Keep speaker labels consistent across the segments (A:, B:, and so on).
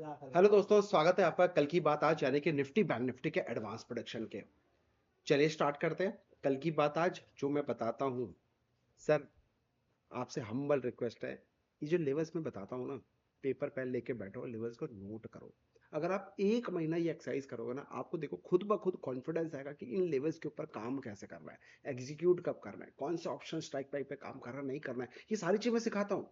A: Hello दोस्तों, स्वागत है आपका कल की बात आज यानी कि निफ्टी बैंक निफ्टी के एडवांस प्रोडक्शन के। चलिए स्टार्ट करते हैं कल की बात आज जो मैं बताता हूँ। सर, आपसे हम्बल रिक्वेस्ट है, ये जो लेवल्स मैं बताता हूँ ना, पेपर पेन लेके बैठो, लेवल्स को नोट करो। अगर आप एक महीना ये एक्सरसाइज करोगे ना, आपको देखो खुद ब खुद कॉन्फिडेंस आएगा कि इन लेवल्स के ऊपर काम कैसे करना है, एग्जीक्यूट कब करना है, कौन से ऑप्शन स्ट्राइक प्राइस पे काम करना नहीं करना है, ये सारी चीज मैं सिखाता हूँ।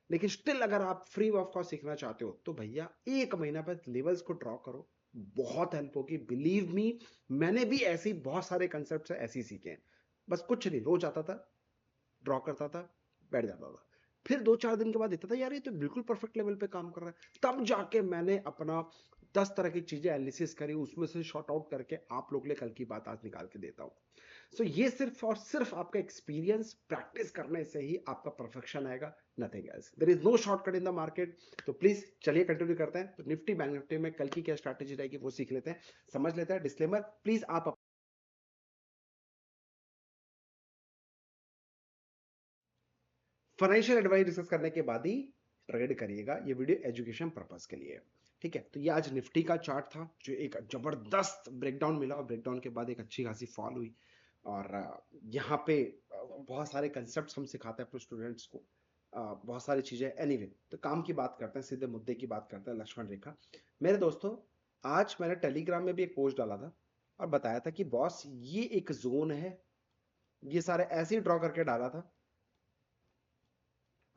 A: लेकिन स्टिल अगर आप फ्री ऑफ कॉस्ट सीखना चाहते हो तो भैया एक महीना पर लेवल्स को ड्रॉ करो, बहुत हेल्प होगी, बिलीव मी। मैंने भी ऐसे ही बहुत सारे कंसेप्ट ऐसे ही सीखे हैं। बस कुछ नहीं, रोज आता था, ड्रॉ करता था, बैठ जाता था। फिर 2-4 दिन के बाद देखता था यार ये तो बिल्कुल परफेक्ट लेवल पे काम कर रहा है। तब जाके मैंने अपना 10 तरह की चीजें एनालिसिस करी, उसमें से शॉर्ट आउट करके आप लोग के लिए कल की बात आज निकाल के देता हूं। सो ये सिर्फ और सिर्फ आपका एक्सपीरियंस प्रैक्टिस करने से ही आपका परफेक्शन आएगा, nothing else. There is no shortcut in the market. तो प्लीज चलिए कंटिन्यू करते हैं। तो निफ्टी बैंक निफ्टी में कल की क्या स्ट्रैटेजी रहेगी वो सीख लेते हैं, समझ लेते हैं। डिस्क्लेमर प्लीज, आप फाइनेंशियल एडवाइस डिस्कस करने के बाद ही ट्रेड करिएगा। ये वीडियो एजुकेशन पर्पस के लिए है, ठीक है। तो ये आज निफ्टी का चार्ट था जो एक जबरदस्त ब्रेकडाउन मिला, और ब्रेकडाउन के बाद एक अच्छी खासी फॉल हुई। और यहाँ पे बहुत सारे कंसेप्ट हम सिखाते हैं अपने स्टूडेंट्स को, बहुत सारी चीजें। एनीवे, तो काम की बात करते हैं, सीधे मुद्दे की बात करते हैं। लक्ष्मण रेखा, मेरे दोस्तों, आज मैंने टेलीग्राम में भी एक पोस्ट डाला था और बताया था कि बॉस ये एक जोन है, ये सारे ऐसे ही ड्रॉ करके डाला था,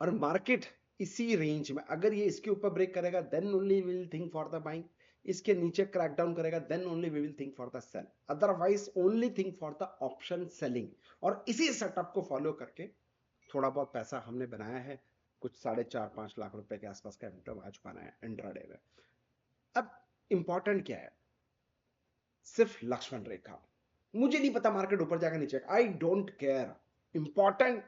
A: और मार्केट इसी रेंज में अगर ये इसके ऊपर ब्रेक करेगा then only we will think for the buying, इसके नीचे क्रैक डाउन करेगा then only we will think for the sell, otherwise only think for the option selling. और इसी सेटअप को फॉलो करके थोड़ा बहुत पैसा हमने बनाया है, कुछ 4.5-5 लाख रुपए के आसपास का इनकम आज बनाया इंट्राडे में। अब इंपॉर्टेंट क्या है, सिर्फ लक्ष्मण रेखा। मुझे नहीं पता मार्केट ऊपर जाएगा नीचे, आई डोंट केयर। इंपॉर्टेंट,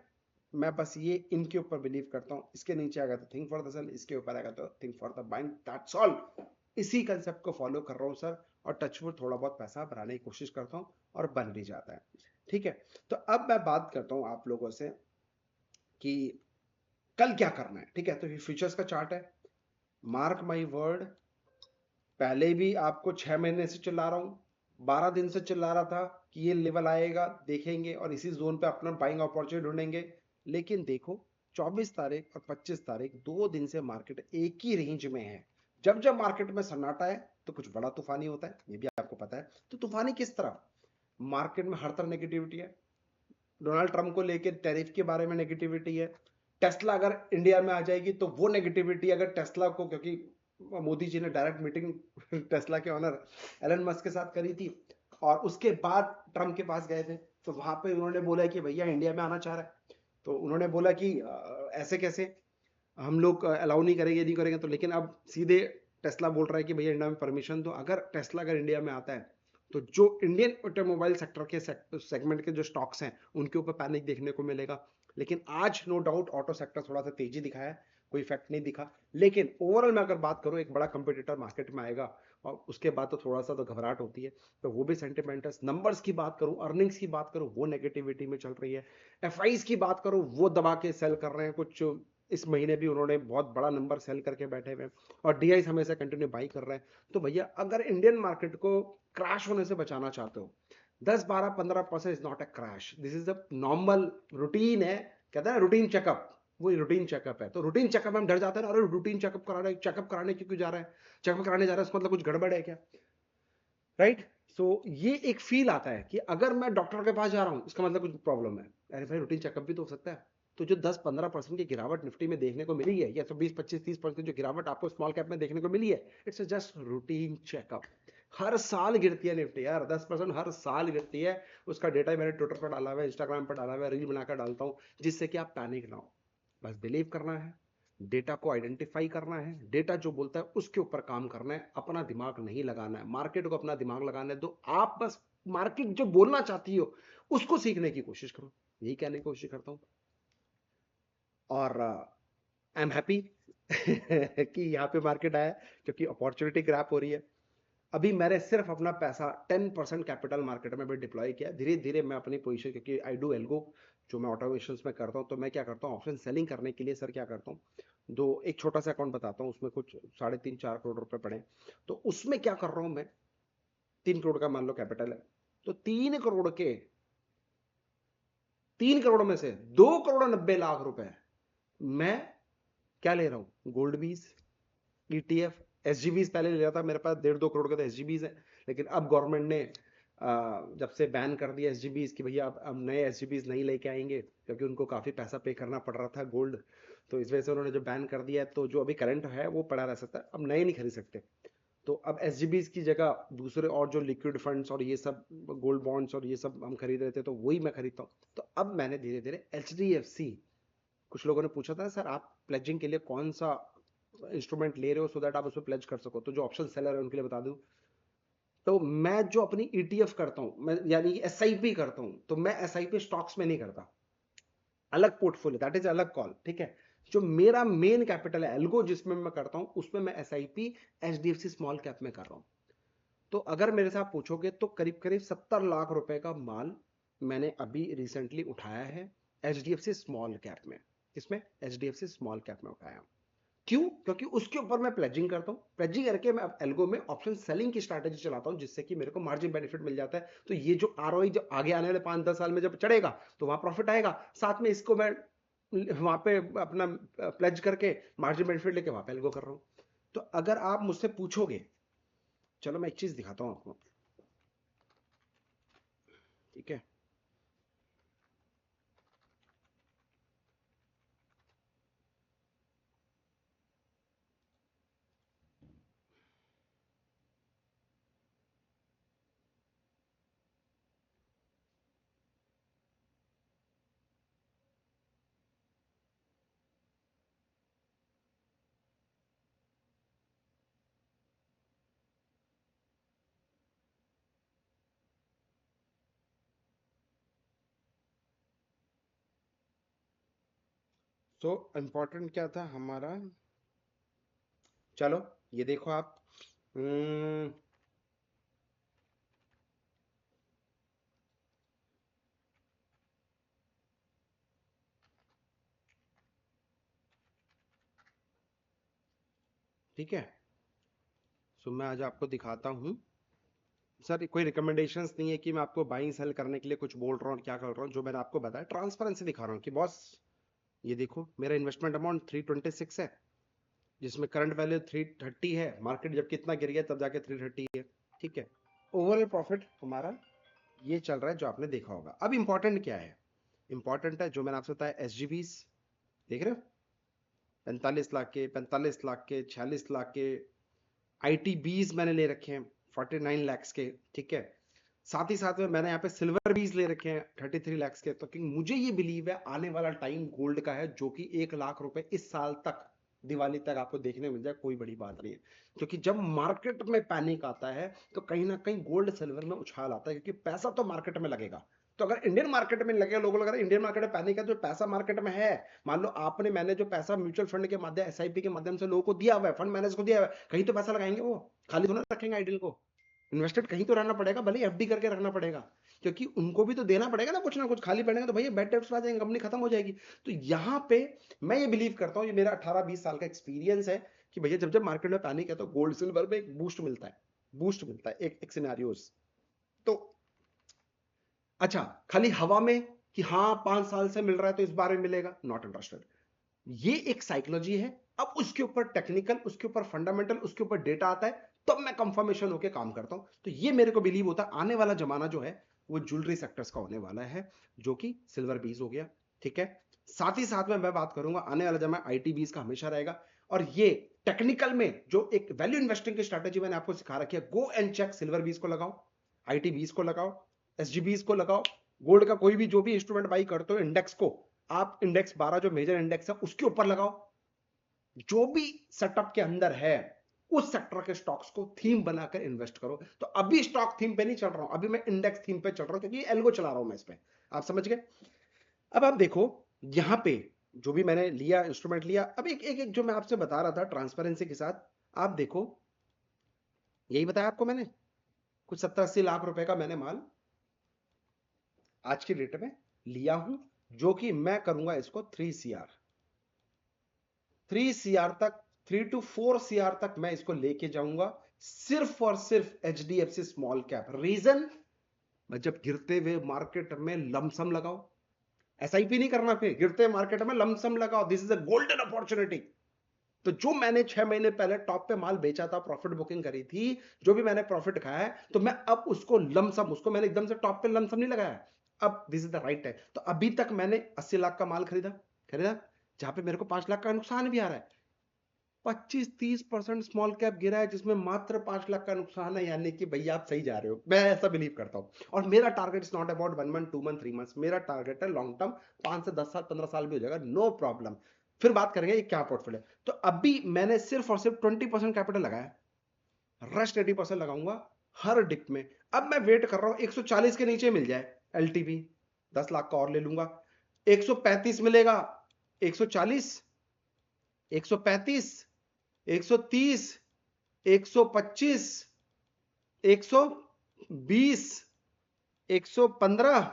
A: मैं बस ये इनके ऊपर बिलीव करता हूं, इसके नीचे आएगा तो थिंक फॉर द सेल, इसके ऊपर आएगा तो think for the buying, that's all. इसी कंसेप्ट को फॉलो कर रहा हूं सर, और टचवुड थोड़ा बहुत पैसा बनाने की कोशिश करता हूं और बन भी जाता है, ठीक है। तो अब मैं बात करता हूं आप लोगों से कि कल क्या करना है, ठीक है। तो ये फ्यूचर्स का चार्ट है, मार्क माई वर्ड, पहले भी आपको 6 महीने से चिल्ला रहा हूं, 12 दिन से चिल्ला रहा था कि ये लेवल आएगा, देखेंगे और इसी जोन पे अपना बाइंग अपॉर्चुनिटी ढूंढेंगे। लेकिन देखो, 24 तारीख और 25 तारीख 2 दिन से मार्केट एक ही रेंज में है। जब जब मार्केट में सन्नाटा है तो कुछ बड़ा तूफानी होता है, ये भी आपको पता है। तो तूफानी किस तरह, मार्केट में हर तरह नेगेटिविटी है। डोनाल्ड ट्रंप को लेकर टैरिफ के बारे में नेगेटिविटी है। टेस्ला अगर इंडिया में आ जाएगी तो वो नेगेटिविटी, अगर टेस्ला को, क्योंकि मोदी जी ने डायरेक्ट मीटिंग टेस्ला के ऑनर एलन मस्क के साथ करी थी, और उसके बाद ट्रंप के पास गए थे, तो वहां पे उन्होंने बोला कि भैया इंडिया में आना चाह रहा है। तो उन्होंने बोला कि ऐसे कैसे, हम लोग अलाउ नहीं करेंगे, नहीं करेंगे। तो लेकिन अब सीधे टेस्ला बोल रहा है कि भैया इंडिया में परमिशन दो। अगर टेस्ला अगर इंडिया में आता है तो जो इंडियन ऑटोमोबाइल सेक्टर के सेगमेंट के जो स्टॉक्स हैं उनके ऊपर पैनिक देखने को मिलेगा। लेकिन आज नो डाउट ऑटो सेक्टर थोड़ा सा तेजी दिखाया है, कोई इफेक्ट नहीं दिखा। लेकिन ओवरऑल मैं अगर बात करूं, एक बड़ा कंपटीटर मार्केट में आएगा और उसके बाद तो थोड़ा सा तो घबराहट होती है, तो वो भी सेंटिमेंटल। नंबर्स की बात करूं, अर्निंग्स की बात करूं, वो नेगेटिविटी में चल रही है। एफआईज की बात करूं, वो दबा के सेल कर रहे हैं कुछ। इस महीने भी उन्होंने बहुत बड़ा नंबर सेल करके बैठे हुए हैं, और डीआई हमेशा कंटिन्यू बाई कर रहे हैं। तो भैया अगर इंडियन मार्केट को क्रैश होने से बचाना चाहते हो, 10-12-15% is not a crash, this is a normal routine है। कहते हैं रूटीन चेकअप, वो रूटीन चेकअप है। तो रूटीन चेकअप हम डर जाते हैं ना, अरे रूटीन चेकअप कराने, चेकअप कराने क्यों जा रहा है, चेकअप कराने जा रहा है इसका मतलब कुछ गड़बड़ है क्या, राइट। सो ये एक फील आता है कि अगर मैं डॉक्टर के पास जा रहा हूं इसका मतलब कुछ प्रॉब्लम है। अरे भाई रूटीन चेकअप भी तो हो सकता है। तो जो 10-15% की गिरावट निफ्टी में देखने को मिली है, या तो 20-25-30% जो गिरावट आपको स्मॉल कैप में देखने को मिली है, इट्स जस्ट रूटीन चेकअप। हर साल गिरती है निफ्टी यार, 10% हर साल गिरती है। उसका डेटा मैंने ट्विटर पर डाला हुआ है, इंस्टाग्राम पर डाला हुआ है, रील बनाकर डालता हूं, जिससे कि आप पैनिक ना हो। बस बिलीव करना है, डेटा को आइडेंटिफाई करना है, डेटा जो बोलता है उसके ऊपर काम करना है, अपना दिमाग नहीं लगाना है। मार्केट को अपना दिमाग लगाने दो, आप बस मार्केट जो बोलना चाहती हो उसको सीखने की कोशिश करो, यही कहने की कोशिश करता हूं। और आई एम हैप्पी कि यहाँ पे मार्केट आया, क्योंकि अपॉर्चुनिटी ग्रैप हो रही है। अभी मैंने सिर्फ अपना पैसा 10% कैपिटल मार्केट में भी डिप्लॉय किया। धीरे धीरे मैं अपनी पोजीशन, क्योंकि आई डू एल्गो, जो मैं ऑटोमेशन में करता हूँ, तो मैं क्या करता हूँ, ऑप्शन सेलिंग करने के लिए सर क्या करता हूँ, दो, एक छोटा सा अकाउंट बताता हूँ, उसमें कुछ 3.5-4 करोड़ रुपए पड़े। तो उसमें क्या कर रहा हूं मैं, 3 करोड़ का मान लो कैपिटल है, तो 3 करोड़ में से 2 करोड़ 90 लाख रुपए मैं क्या ले रहा हूं, गोल्ड बीज, ईटीएफ, एसजीबीज पहले ले रहा था, मेरे पास 1.5-2 करोड़ का तो एसजीबीज है। लेकिन अब गवर्नमेंट ने जब से बैन कर दिया एसजीबीज कि भैया अब नए एसजीबीज नहीं लेके आएंगे, क्योंकि उनको काफी पैसा पे करना पड़ रहा था गोल्ड, तो इस वजह से उन्होंने जो बैन कर दिया है, तो जो अभी करंट है वो पड़ा रह सकता है, अब नए नहीं खरीद सकते। तो अब एसजीबीज की जगह दूसरे और जो लिक्विड फंड्स और ये सब गोल्ड बॉन्ड्स और ये सब हम खरीद रहे थे, तो वही मैं खरीदता हूँ। तो अब मैंने धीरे धीरे एचडीएफसी, कुछ लोगों ने पूछा था सर आप प्लेजिंग के लिए कौन सा इंस्ट्रूमेंट ले रहे हो सो दैट आप उसमें प्लेज कर सको, तो जो ऑप्शन सेलर है उनके लिए बता दूं, तो मैं जो अपनी ईटीएफ करता हूं, मैं यानी एसआईपी करता हूं, तो मैं एसआईपी स्टॉक्स में नहीं करता, अलग पोर्टफोलियो, दैट इज अलग कॉल, ठीक है। जो मेरा मेन कैपिटल है एल्गो जिसमें मैं करता हूं, उसमें मैं एसआईपी एचडीएफसी स्मॉल कैप में कर रहा हूं। तो अगर मेरे से आप पूछोगे तो करीब करीब 70 लाख रुपए का माल मैंने अभी रिसेंटली उठाया है एचडीएफसी स्मॉल कैप में। इसमें एचडीएफसी स्मॉल कैप में उठाया। क्यों? क्योंकि उसके ऊपर मैं प्लेजिंग करता हूं, प्लेजिंग करके मैं एल्गो में ऑप्शन सेलिंग की स्ट्रैटेजी चलाता हूं, जिससे कि मेरे को मार्जिन बेनिफिट मिल जाता है। तो ये जो आरओई जब आगे आने वाले 5-10 साल में जब चढ़ेगा तो वहां प्रॉफिट आएगा, साथ में इसको मैं वहां पे अपना प्लेज करके मार्जिन बेनिफिट लेके वहां पे एल्गो कर रहा हूं। तो अगर आप मुझसे पूछोगे, चलो मैं एक चीज दिखाता हूं आपको, ठीक है। तो इंपॉर्टेंट क्या था हमारा, चलो ये देखो आप, ठीक है। सो मैं आज आपको दिखाता हूं, सर कोई रिकमेंडेशंस नहीं है कि मैं आपको बाइंग सेल करने के लिए कुछ बोल रहा हूँ क्या कर रहा हूँ, जो मैंने आपको बताया ट्रांसपेरेंसी दिखा रहा हूँ कि बॉस ये देखो मेरा इन्वेस्टमेंट अमाउंट 326 है, जिसमें करंट वैल्यू 330 है, मार्केट जब कितना गिर गया तब जाके 330 है, ठीक है। ओवरऑल प्रॉफिट हमारा ये चल रहा है जो आपने देखा होगा। अब इंपॉर्टेंट क्या है, इंपॉर्टेंट है जो मैंने आपसे बताया एसजीबीस, देख रहे हो 45 लाख के, 45 लाख के, 46 लाख के, आईटीबीज मैंने ले रखे हैं 49 lakhs के, ठीक है। साथ ही साथ में मैंने यहाँ पे सिल्वर बीज ले रखे हैं 33 lakhs के। तो कि मुझे ये बिलीव है आने वाला टाइम गोल्ड का है, जो कि 1 लाख रुपए इस साल तक, दिवाली तक आपको देखने मिल जाए, कोई बड़ी बात नहीं है। क्योंकि जब मार्केट में पैनिक आता है तो कहीं ना कहीं गोल्ड सिल्वर में उछाल आता है, क्योंकि पैसा तो मार्केट में लगेगा। तो अगर इंडियन मार्केट में लगे, लोगों को लग रहा है इंडियन मार्केट में पैनिक है, तो पैसा मार्केट में है, मान लो आपने, मैंने जो पैसा म्यूचुअल फंड के माध्यम, एसआईपी के माध्यम से लोगों को दिया हुआ है, फंड मैनेजर को दिया हुआ है, कहीं तो पैसा लगाएंगे, वो खाली थोड़ा रखेंगे आइडियल को, इन्वेस्टेड कहीं तो रहना पड़ेगा, भले एफडी करके रखना पड़ेगा, क्योंकि उनको भी तो देना पड़ेगा ना कुछ, खाली पड़ेगा तो भैया बैड डेट्स आ जाएंगे, कंपनी खत्म हो जाएगी। तो यहाँ पे मैं ये बिलीव करता हूँ, ये मेरा 18-20 साल का एक्सपीरियंस है, कि भैया जब जब मार्केट में पैनिक है तो गोल्ड सिल्वर में एक बूस्ट मिलता है, बूस्ट मिलता है एक सिनेरियोस। तो अच्छा, खाली हवा में कि हाँ 5 साल से मिल रहा है तो इस बार में मिलेगा, नॉट इंटरेस्टेड। ये एक साइकोलॉजी है। अब उसके ऊपर टेक्निकल, उसके ऊपर फंडामेंटल, उसके ऊपर डेटा आता है, तब मैं कंफर्मेशन होकर काम करता हूं। तो ये मेरे को बिलीव होता है आने वाला जमाना जो है वो ज्वेलरी सेक्टर्स का होने वाला है, जो कि सिल्वर बीज हो गया, ठीक है। साथ ही साथ में मैं बात करूंगा आने वाला जमाना आईटी बीज का हमेशा रहेगा। और ये टेक्निकल में जो एक वैल्यू इन्वेस्टिंग की स्ट्रैटेजी मैंने आपको सिखा रखी है, गो एंड चेक सिल्वर बीज को लगाओ, आईटी बीज को लगाओ, एसजीबीज को लगाओ, गोल्ड का कोई भी जो भी इंस्ट्रूमेंट बाई करते हो इंडेक्स को, आप इंडेक्स 12 जो मेजर इंडेक्स है उसके ऊपर लगाओ, जो भी सेटअप के अंदर है उस सेक्टर के स्टॉक्स को थीम बनाकर इन्वेस्ट करो। तो अभी स्टॉक थीम पे नहीं चल रहा हूं, अभी मैं इंडेक्स थीम पे चल रहा हूं, क्योंकि एल्गो चला रहा हूं मैं इस पे, आप समझ गए। अब आप देखो यहां पे जो भी मैंने लिया इंस्ट्रूमेंट लिया, अब एक एक, एक जो मैं आपसे बता रहा था ट्रांसपेरेंसी के साथ, आप देखो यही बताया आपको मैंने, कुछ 70-80 लाख रुपए का मैंने माल आज की डेट में लिया हूं, जो कि मैं करूंगा इसको 3 CR, 3 CR तक, 3 to 4 CR तक मैं इसको लेके जाऊंगा, सिर्फ और सिर्फ HDFC स्मॉल कैप। रीजन, मैं जब गिरते हुए मार्केट में लमसम लगाओ, SIP नहीं करना, फिर गिरते मार्केट में लमसम लगाओ, this is a golden opportunity. तो जो मैंने 6 महीने पहले टॉप पे माल बेचा था, प्रॉफिट बुकिंग करी थी, जो भी मैंने प्रॉफिट खाया है, तो मैं अब उसको लमसम, उसको मैंने एकदम से टॉप पे लमसम नहीं लगाया, अब this is the right time. तो अभी तक मैंने 80 लाख का माल खरीदा खरीदा जहां पे मेरे को 5 लाख का नुकसान भी आ रहा है। 25-30% स्मॉल कैप गिरा है, जिसमें मात्र 5 लाख का नुकसान है, यानी कि भैया आप सही जा रहे हो, मैं ऐसा बिलीव करता हूं। और मेरा target is not about 1 month 2 month 3 months, मेरा टारगेट है लॉन्ग टर्म, 5 से 10 साल 15 साल भी हो जाएगा, नो प्रॉब्लम। फिर बात करेंगे ये क्या पोर्टफोलियो। तो अभी मैंने सिर्फ और सिर्फ 20% कैपिटल लगाया, रेस्ट 80% लगाऊंगा हर डिप में। अब मैं वेट कर रहा हूं 140 के नीचे मिल जाए LTV, 10 लाख का और ले लूंगा। 135 मिलेगा, 140, 135, 130, 125, 120, 115,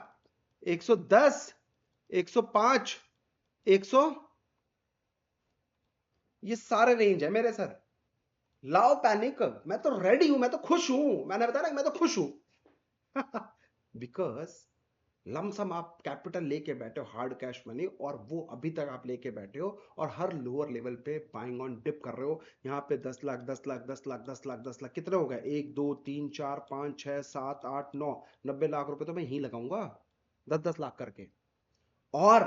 A: 110, 105, 100, ये सारे रेंज है मेरे सर। लाओ पैनिक, मैं तो रेडी हूं, मैं तो खुश हूं, मैंने बताया ना मैं तो खुश हूं। बिकॉज लमसम आप कैपिटल लेके बैठे हो, हार्ड कैश मनी, और वो अभी तक आप लेके बैठे हो, और हर लोअर लेवल पे बाइंग ऑन डिप कर रहे हो। यहाँ पे 10 लाख 10 लाख 10 लाख 10 लाख 10 लाख कितने हो गए, 1 2 3 4 5 6 7 8 9 90 लाख रुपए तो मैं ही लगाऊंगा 10-10 लाख करके। और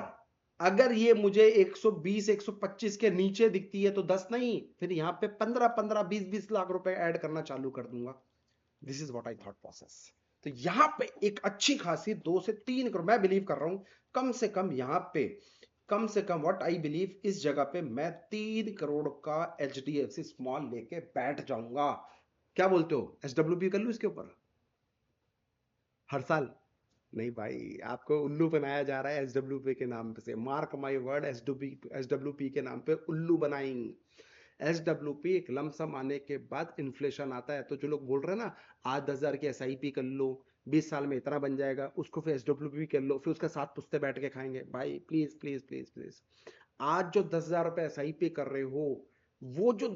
A: अगर ये मुझे 120 125 के नीचे दिखती है तो 10 नहीं, फिर यहाँ पे 15 15 20 20 लाख रुपए ऐड करना चालू कर दूंगा। This is what I thought process. तो यहां पे एक अच्छी खासी 2 से 3 करोड़ मैं बिलीव कर रहा हूं, कम से कम यहां पे, कम से कम व्हाट आई बिलीव, इस जगह पे मैं 3 करोड़ का HDFC स्मॉल लेके बैठ जाऊंगा। क्या बोलते हो, SWP कर लूं इसके ऊपर हर साल? नहीं भाई, आपको उल्लू बनाया जा रहा है SWP के नाम से, मार्क माय वर्ड, SWP के नाम पे उल्लू बनाएंगे। SWP एक लमसम आने के बाद इन्फ्लेशन आता है, तो जो लोग बोल रहे हैं ना आज 10,000 की SIP कर लो 20 साल में इतना बन जाएगा, उसको फिर SWP कर लो, फिर उसके साथ पुश्ते बैठ के खाएंगे। भाई प्लीज प्लीज प्लीज प्लीज, आज जो 10,000 रुपए SIP कर रहे हो, वो जो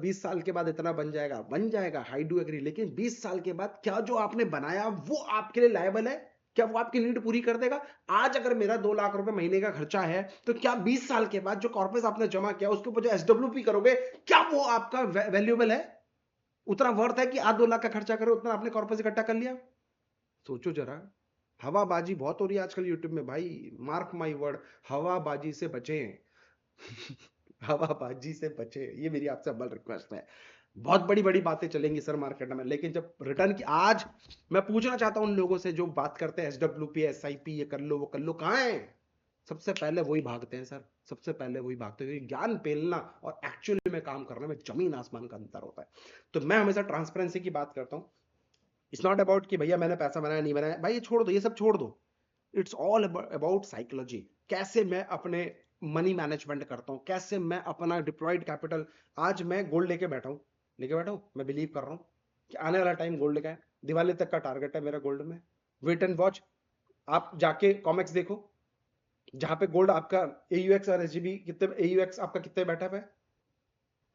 A: 20 साल के बाद इतना बन जाएगा, हाई डू एग्री। लेकिन 20 साल के बाद क्या जो आपने बनाया वो आपके लिए लायबल है? क्या वो आपकी नीड पूरी कर देगा? आज अगर मेरा 2 लाख रुपए महीने का खर्चा है, तो क्या 20 साल के बाद जो कॉर्पस आपने जमा किया उसके ऊपर जो SWP करोगे, क्या वो आपका वैल्यूएबल है? उतना वर्थ है कि आज 2 लाख का खर्चा करो, उतना आपने कॉर्पस इकट्ठा कर लिया? सोचो जरा। हवाबाजी बहुत हो रही है आजकल यूट्यूब में भाई, मार्क माई वर्ड, हवाबाजी से बचें। हवाबाजी से बचे, ये मेरी आपसे हम्बल रिक्वेस्ट है। बहुत बड़ी बड़ी बातें चलेंगी सर मार्केट में, लेकिन जब रिटर्न की, आज मैं पूछना चाहता हूं उन लोगों से जो बात करते हैं SWP SIP ये कर लो वो कर लो, कहां है? सबसे पहले वही भागते हैं सर, सबसे पहले वही भागते हैं। ज्ञान पेलना और एक्चुअली में काम करने में जमीन आसमान का अंतर होता है। तो मैं हमेशा ट्रांसपेरेंसी की बात करता हूं। इट्स नॉट अबाउट कि भैया मैंने पैसा बनाया नहीं बनाया, भाई ये छोड़ दो, ये सब छोड़ दो। इट्स ऑल अबाउट साइकोलॉजी, कैसे मैं अपने मनी मैनेजमेंट करता हूं, कैसे मैं अपना डिप्लॉयड कैपिटल, आज मैं गोल्ड लेके बैठा हूं, मैं बिलीव कर रहा हूं कि आने वाला टाइम गोल्ड का है। दिवाली तक का टारगेट है मेरा गोल्ड में। वेट एंड वॉच, आप जाके कॉमेक्स देखो, जहां पे गोल्ड आपका AUX और SGB कितने, AUX आपका कितने बैठा हुआ है,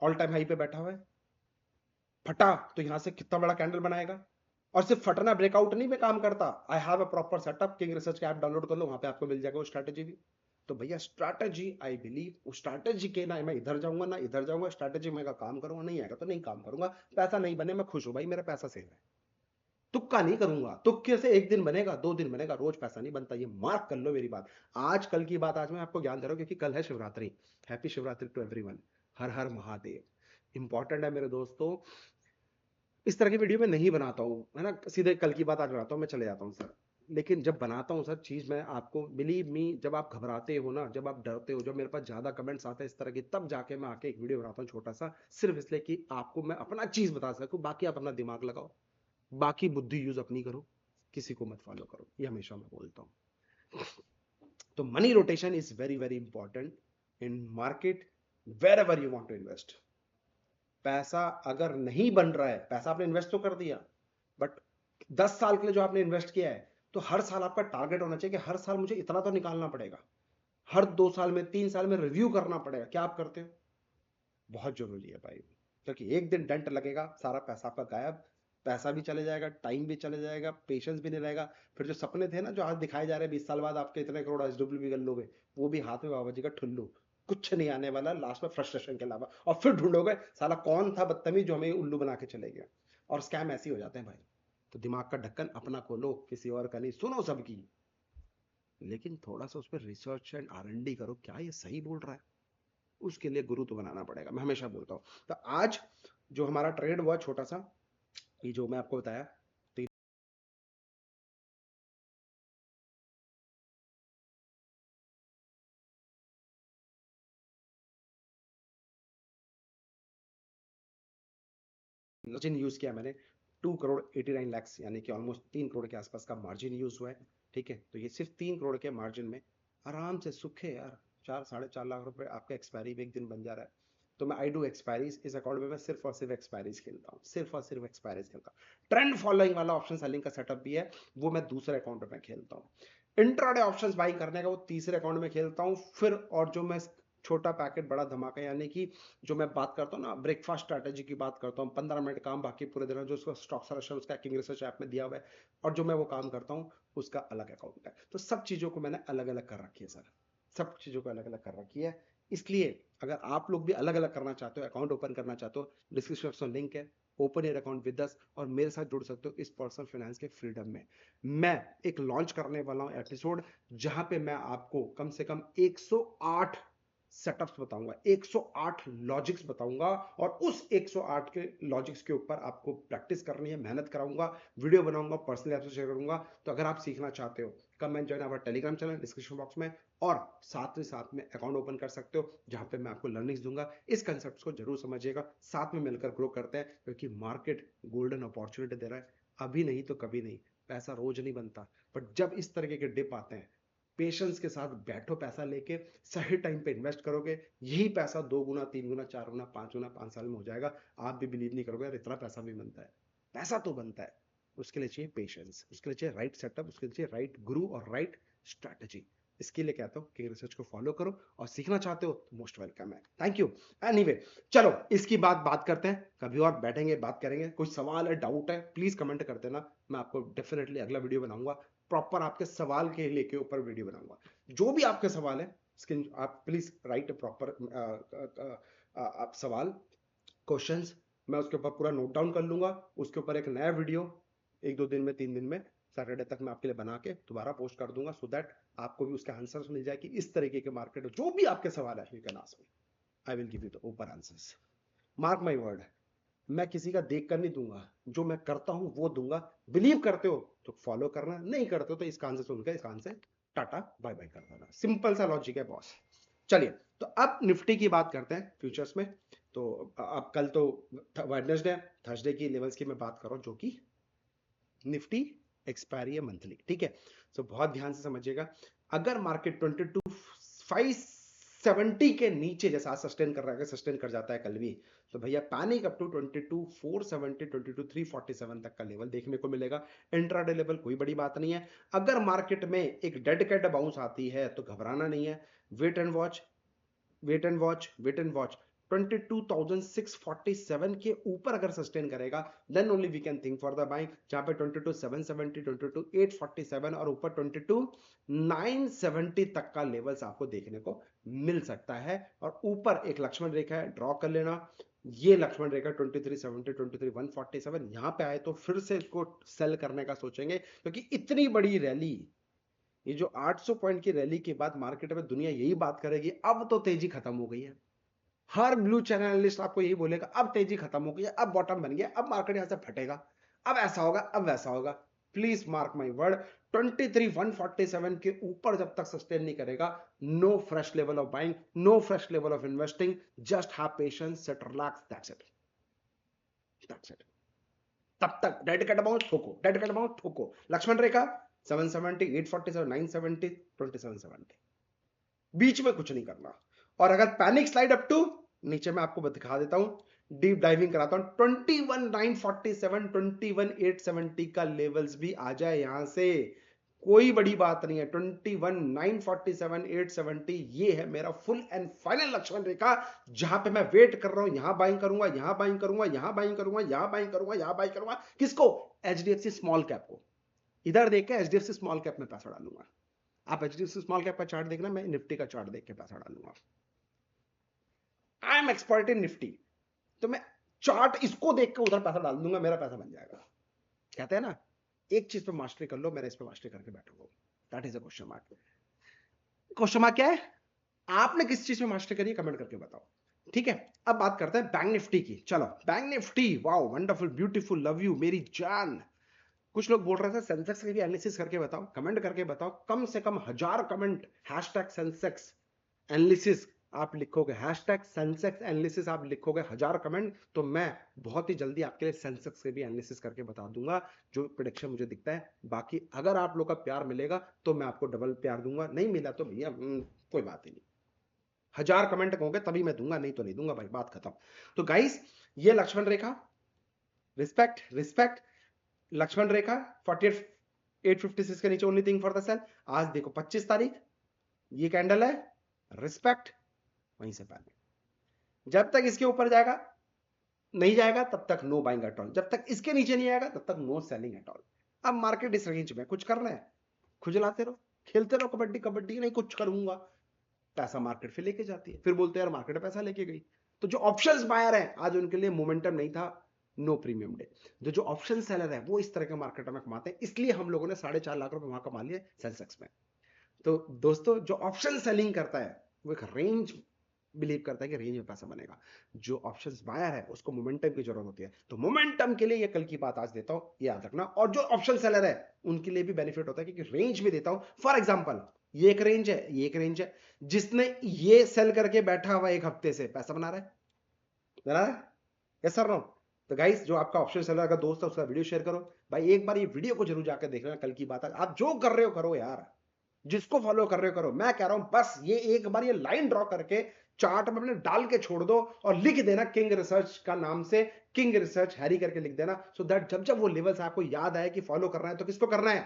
A: ऑल टाइम हाई पे बैठा हुआ है। फटा तो यहां से कितना बड़ा कैंडल बनाएगा। और सिर्फ फटना ब्रेकआउट नहीं में काम करता, I have a proper setup, king research का ऐप डाउनलोड कर लो, वहां पे आपको मिल जाएगा वो स्ट्रैटेजी भी। तो भैया स्ट्रैटेजी, आई बिलीव उस स्ट्रैटेजी के ना मैं इधर जाऊंगा ना इधर जाऊंगा, स्ट्रैटेजी में का काम करूंगा, नहीं आएगा तो नहीं काम करूंगा। पैसा नहीं बने मैं खुश हूं भाई, मेरा पैसा सेव है। तुक्का नहीं करूंगा, तुक्के से एक दिन बनेगा 2 दिन बनेगा, रोज पैसा नहीं बनता, ये मार्क कर लो मेरी बात। आज कल की बात आज मैं आपको ज्ञान दे रहा हूं, क्योंकि कल है Shivratri. Happy Shivratri to everyone, हर हर महादेव। इंपॉर्टेंट है मेरे दोस्तों, इस तरह की वीडियो मैं नहीं बनाता हूँ, है ना, सीधे कल की बात आज बनाता हूँ, मैं चले जाता हूँ सर। लेकिन जब बनाता हूँ सर चीज, मैं आपको बिलीव मी, जब आप घबराते हो ना, जब आप डरते हो, जब मेरे पास ज्यादा कमेंट्स आते हैं इस तरह के, तब जाके मैं आके एक वीडियो बनाता हूँ छोटा सा, सिर्फ इसलिए कि आपको मैं अपना चीज बता सकूं। बाकी आप अपना दिमाग लगाओ, बाकी बुद्धि यूज अपनी करो, किसी को मत फॉलो करो, ये हमेशा मैं बोलता हूँ। तो money rotation is very very important in market, wherever you want to invest. पैसा अगर नहीं बन रहा है, पैसा आपने इन्वेस्ट तो कर दिया, बट 10 साल के लिए जो आपने इन्वेस्ट किया है, तो हर साल आपका टारगेट होना चाहिए कि हर साल मुझे इतना तो निकालना पड़ेगा। हर 2 साल में 3 साल में रिव्यू करना पड़ेगा। क्या आप करते हो? बहुत जरूरी है भाई, क्योंकि एक दिन डेंट लगेगा, सारा पैसा आपका गायब, पैसा भी चले जाएगा, टाइम भी चले जाएगा, पेशेंस भी नहीं रहेगा। फिर जो सपने थे ना, जो आज दिखाए जा रहे हैं 20 साल बाद आपके इतने करोड़ एसडब्ल्यू कर लोगे, वो भी हाथ में बाबा जी का ठुल्लू, कुछ नहीं आने वाला लास्ट में फ्रस्ट्रेशन के अलावा। और फिर ढूंढोगे साला कौन था बदतमीज जो हमें उल्लू बना के चले गया। और स्कैम ऐसे ही हो जाते हैं भाई। तो दिमाग का ढक्कन अपना खोलो, किसी और का नहीं, सुनो सबकी, लेकिन थोड़ा सा उस पर रिसर्च एंड R&D करो, क्या ये सही बोल रहा है। उसके लिए गुरु तो बनाना पड़ेगा, मैं हमेशा बोलता हूँ। तो आज जो हमारा ट्रेड हुआ छोटा सा, ये जो मैं आपको बताया, मार्जिन यूज किया मैंने 2 करोड़ 89 लाख, यानी कि ऑलमोस्ट 3 करोड़ के आसपास का मार्जिन यूज हुआ है। ठीक है, तो ये सिर्फ 3 करोड़ के मार्जिन में आराम से सुखे यार 4 साढ़े 4 लाख रुपए आपके एक्सपायरी में एक दिन बन जा रहा है। तो मैं आई डू एक्सपायरीज, इस अकाउंट में मैं सिर्फ और सिर्फ एक्सपायरीज खेलता हूँ, सिर्फ और सिर्फ एक्सपायरीज खेलता हूँ। ट्रेंड फॉलोइंग वाला ऑप्शन सेलिंग का सेटअप भी है, वो मैं दूसरे अकाउंट में खेलता हूँ। इंट्राडे ऑप्शंस बाइंग करने का वो तीसरे अकाउंट में खेलता हूँ। फिर और जो मैं छोटा पैकेट बड़ा धमाका, यानी कि जो मैं बात करता हूँ ना, ब्रेकफास्ट स्ट्रैटेजी की बात करता हूँ, 15 मिनट काम बाकी पूरे दिन, जो उसका स्टॉक सलेक्शन उसका किंग रिसर्च ऐप में दिया हुआ है, और जो मैं वो काम करता हूँ उसका अलग अकाउंट है। तो सब चीजों को मैंने अलग अलग कर रखी है सर, सब चीजों को अलग अलग कर रखी है। इसलिए अगर आप लोग भी अलग अलग करना चाहते हो, अकाउंट ओपन करना चाहते हो, डिस्क्रिप्शन में लिंक है, open your account with us और मेरे साथ जुड़ सकते हो इस पर्सनल फाइनेंस के फ्रीडम में। मैं एक लॉन्च करने वाला हूं एपिसोड, जहां पे मैं आपको कम से कम 108 सेटअप्स बताऊंगा, 108 लॉजिक्स बताऊंगा, और उस 108 के लॉजिक्स के ऊपर आपको प्रैक्टिस करनी है, मेहनत कराऊंगा, वीडियो बनाऊंगा, पर्सनली आपसे शेयर करूंगा। तो अगर आप सीखना चाहते हो, कम एंड ज्वाइन हमारा टेलीग्राम चैनल डिस्क्रिप्शन बॉक्स में, और साथ में अकाउंट ओपन कर सकते हो, जहां पे मैं आपको लर्निंग्स दूंगा। इस कंसेप्ट को जरूर समझिएगा, साथ में मिलकर ग्रो करते हैं, क्योंकि मार्केट गोल्डन अपॉर्चुनिटी दे रहा है, अभी नहीं तो कभी नहीं। पैसा रोज नहीं बनता, बट जब इस तरीके के डिप आते हैं, पेशेंस के साथ बैठो, पैसा लेके सही टाइम पे इन्वेस्ट करोगे, यही पैसा 2 गुना 3 गुना 4 गुना 5 गुना 5 साल में हो जाएगा। आप भी बिलीव नहीं करोगे यार, इतना पैसा भी बनता है। पैसा तो बनता है, उसके लिए चाहिए पेशेंस, उसके लिए चाहिए राइट सेटअप, उसके लिए चाहिए राइट गुरु और राइट स्ट्रैटेजी। इसके लिए कहता हूँ कि रिसर्च को फॉलो करो, और सीखना चाहते हो तो मोस्ट वेलकम है। Thank you. एनीवे, चलो इसकी बात करते हैं, कभी और बैठेंगे बात करेंगे। कोई सवाल है, डाउट है, प्लीज कमेंट कर देना, मैं आपको डेफिनेटली अगला वीडियो बनाऊंगा, प्रॉपर आपके सवाल के लेके ऊपर वीडियो बनाऊंगा। जो भी आपके सवाल है, स्क्रीन आप प्लीज राइट प्रॉपर आप सवाल, क्वेश्चंस, मैं उसके ऊपर पूरा नोट डाउन कर लूंगा। उसके ऊपर एक नया वीडियो 1-2 दिन में, 3 दिन में, सैटरडे तक मैं आपके लिए बना के दोबारा पोस्ट कर दूंगा, सो दैट आपको भी उसके आंसर्स मिल जाए कि इस तरीके के मार्केट, जो भी आपके सवाल है, you can ask me, I will give you the open answers. Mark my word, मैं किसी का देख कर नहीं दूंगा, जो मैं करता हूं वो दूंगा। बिलीव करते हो तो फॉलो करना, नहीं करते हो तो इस कान से सुनकर इस कान से टाटा बाय बाय कर देना। सिंपल सा लॉजिक है बॉस। चलिए, तो अब निफ्टी की बात करते हैं फ्यूचर्स में। तो अब कल तो वेडनेसडे, थर्सडे की लेवल्स की मैं बात कर रहा हूं, जो कि निफ्टी एक्सपायरी है मंथली। ठीक है, तो बहुत ध्यान से समझिएगा। अगर मार्केट 22,570 के नीचे जैसा आज सस्टेन कर रहा है, सस्टेन कर जाता है कल भी, तो भैया पैनिक अप टू 22,470 22,347 तक का लेवल देखने को मिलेगा। इंट्राडे लेवल कोई बड़ी बात नहीं है। अगर मार्केट में एक डेड कैट बाउंस आती है तो घबराना नहीं है, wait and watch, wait and watch, wait and watch. 22,647 के ऊपर अगर सस्टेन करेगा, then only we can think for the buying. जहां पे 22,770, 22,847 और ऊपर 22,970 तक का लेवल्स आपको देखने को मिल सकता है। और ऊपर एक लक्ष्मण रेखा है, ड्रॉ कर लेना। ये लक्ष्मण रेखा 2370, 23,147 यहां पे आए तो फिर से इसको सेल करने का सोचेंगे, क्योंकि इतनी बड़ी रैली, ये जो 800 पॉइंट की रैली के बाद मार्केट में दुनिया यही बात करेगी, अब तो तेजी खत्म हो गई है। हर ब्लू चैनल एनालिस्ट आपको यही बोलेगा, अब तेजी खत्म हो गई है, अब बॉटम बन गया, अब मार्केट यहां से फटेगा, अब ऐसा होगा, अब वैसा होगा। प्लीज मार्क माई वर्ड, 23,147 के ऊपर जब तक सस्टेन नहीं करेगा, no fresh level of buying, no fresh level of investing, just have patience, set relax, that's it, that's it. तब तक डेड कैट अमाउंट ठोको, डेड कैट अमाउंट ठोको। लक्ष्मण रेखा 770, 847, 970, 2770, बीच में कुछ नहीं करना। और अगर पैनिक स्लाइड अप टू नीचे, मैं आपको दिखा देता हूं, डीप डाइविंग कराता हूं, 21,947, 21,870 का लेवल्स भी आ जाए यहां से, कोई बड़ी बात नहीं है। 21, 947, 870 ये है मेरा फुल एंड फाइनल लक्ष्मण रेखा, जहां पे मैं वेट कर रहा हूं। यहां बाइंग करूंगा, यहां बाइंग करूंगा, यहां बाइंग करूंगा, यहां बाइंग करूंगा, यहां बाइंग करूंगा। किसको? एचडीएफसी स्मॉल कैप को। इधर देख के एचडीएफसी स्मॉल कैप में पैसा डालूंगा। आप एचडीएफसी स्मॉल कैप का चार्ट देखना, मैं निफ्टी का चार्ट देख के पैसा डालूंगा। I am expert in Nifty, तो मैं चार्ट इसको देख के उधर पैसा डाल दूंगा, मेरा पैसा बन जाएगा। कहते हैं ना, एक चीज पे मास्टरी कर लो, मैंने इस पे मास्टरी करके बैठूंगा। That is a question mark. Question mark क्या है? आपने किस चीज में मास्टरी करी है, कमेंट करके बताओ। ठीक है, अब बात करते हैं बैंक निफ्टी की। चलो bank Nifty, wow wonderful beautiful, love you मेरी जान। कुछ लोग बोल रहे थे सेंसेक्स की भी एनालिसिस करके बताओ, कमेंट करके बताओ। कम से कम 1000 कमेंट हैशटैग सेंसेक्स एनालिसिस आप लिखोगे, हैशटैग सेंसेक्स एनालिसिस आप लिखोगे 1000 कमेंट, तो मैं बहुत ही जल्दी आपके लिए सेंसेक्स के भी एनालिसिस करके बता दूंगा जो प्रेडिक्शन मुझे दिखता है। बाकी अगर आप लोग का प्यार मिलेगा तो मैं आपको डबल प्यार दूंगा, नहीं मिला तो भैया कोई बात ही नहीं। 1000 कमेंट होंगे तभी मैं दूंगा, नहीं तो नहीं दूंगा भाई, बात खत्म। तो गाइस, ये लक्ष्मण रेखा, रिस्पेक्ट रिस्पेक्ट। लक्ष्मण रेखा 48 856 के नीचे only thing for the sell. आज देखो 25 तारीख, ये कैंडल है, रिस्पेक्ट वहीं से पहले। जब तक इसके ऊपर जाएगा नहीं जाएगा तब तक नो बाइंग एट ऑल, जब तक इसके नीचे नहीं आएगा तब तक नो सेलिंग एट ऑल। अब मार्केट इस रेंज में कुछ करना है, खुजलाते रहो, खेलते रहो कबड्डी कबड्डी, नहीं कुछ करूंगा, पैसा मार्केट फिर लेके जाती है, फिर बोलते हैं यार मार्केट पैसा लेके गई। तो जो ऑप्शंस बायर है आज उनके लिए मोमेंटम नहीं था, नो प्रीमियम डे। जो ऑप्शन सेलर है वो इस तरह के मार्केट में कमाते हैं, इसलिए हम लोगों ने 4.5 लाख रुपए वहां कमा लिए सेंसेक्स में। तो दोस्तों, जो ऑप्शन सेलिंग करता है वो एक रेंज बिलीव करता है कि रेंज में पैसा बनेगा। जो ऑप्शंस बायर है उसको मोमेंटम की जरूरत होती है, तो मोमेंटम के लिए ये कल की बात आज देता हूं, याद रखना। और जो ऑप्शन सेलर है उनके लिए भी बेनिफिट होता है क्योंकि रेंज भी देता हूं। फॉर एग्जांपल, ये एक रेंज है, ये एक रेंज है, जिसने ये सेल करके बैठा हुआ एक हफ्ते से पैसा बना रहा है, बना रहा है, यस सर नो? तो गाइस, जो आपका ऑप्शन सेलर का दोस्त है उसका वीडियो शेयर करो भाई, एक बार ये वीडियो को जरूर जाकर देख लेना, कल की बात है। आप जो कर रहे हो करो यार, जिसको फॉलो कर रहे हो करो, मैं कह रहा हूं बस ये एक बार ये लाइन ड्रॉ करके चार्ट में अपने डाल के छोड़ दो और लिख देना किंग रिसर्च का नाम से, किंग रिसर्च हैरी करके लिख देना, सो दैट जब जब वो लेवल्स आपको याद आए कि फॉलो करना है तो किसको करना है,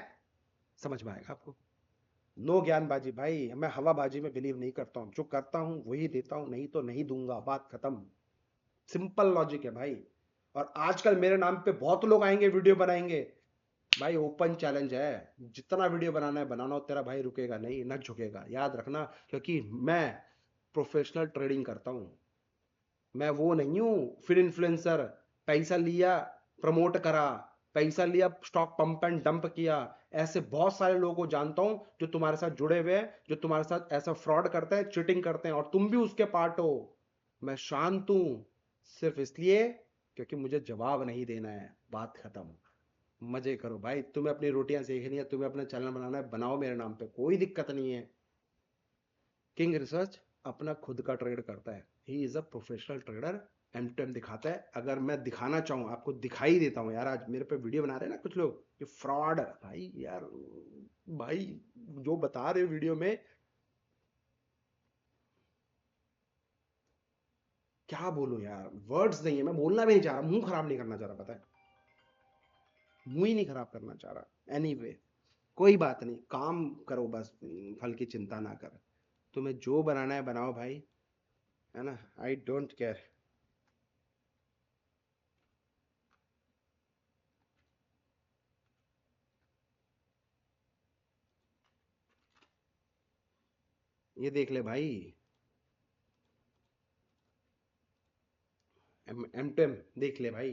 A: समझ में आएगा आपको। नो ज्ञानबाजी भाई, मैं हवाबाजी में बिलीव नहीं करता हूं, जो करता हूं वही देता हूं, नहीं तो नहीं दूंगा, बात खत्म। सिंपल लॉजिक है भाई। और आजकल मेरे नाम पे बहुत लोग आएंगे वीडियो बनाएंगे, भाई ओपन चैलेंज है, जितना वीडियो बनाना है बनाना, तेरा भाई रुकेगा नहीं, न झुकेगा, याद रखना। क्योंकि मैं प्रोफेशनल ट्रेडिंग करता हूं, मैं वो नहीं हूं फिर इन्फ्लुएंसर, पैसा लिया प्रमोट करा, पैसा लिया स्टॉक पंप एंड डंप किया। ऐसे बहुत सारे लोगों को जानता हूं जो तुम्हारे साथ जुड़े हुए हैं, जो तुम्हारे साथ ऐसा फ्रॉड करते हैं, चीटिंग करते हैं, और तुम भी उसके पार्ट हो। मैं शांत हूं सिर्फ इसलिए क्योंकि मुझे जवाब नहीं देना है, बात खत्म। मजे करो भाई, तुम्हें अपनी रोटियां सेकनी है, तुम्हें अपना चैनल बनाना है, बनाओ मेरे नाम पे, कोई दिक्कत नहीं है। किंग रिसर्च अपना खुद का ट्रेड करता है, he is a professional trader, M to M दिखाता है। अगर मैं दिखाना चाहूँ आपको दिखाई देता हूँ यार, आज मेरे पे वीडियो बना रहे हैं ना कुछ लोग, ये फ्रॉड भाई यार, भाई जो बता रहे हो वीडियो में, क्या बोलूं यार, वर्ड्स नहीं है, मैं बोलना भी नहीं चाह रहा, मुंह खराब नहीं करना चाह रहा, पता है, मुंह ही नहीं खराब करना चाह रहा। एनीवे, कोई बात नहीं, काम करो बस, फल की चिंता ना कर। तुम्हें जो बनाना है बनाओ भाई, है ना, आई डोंट केयर। ये देख ले भाई, एम टेम देख ले भाई,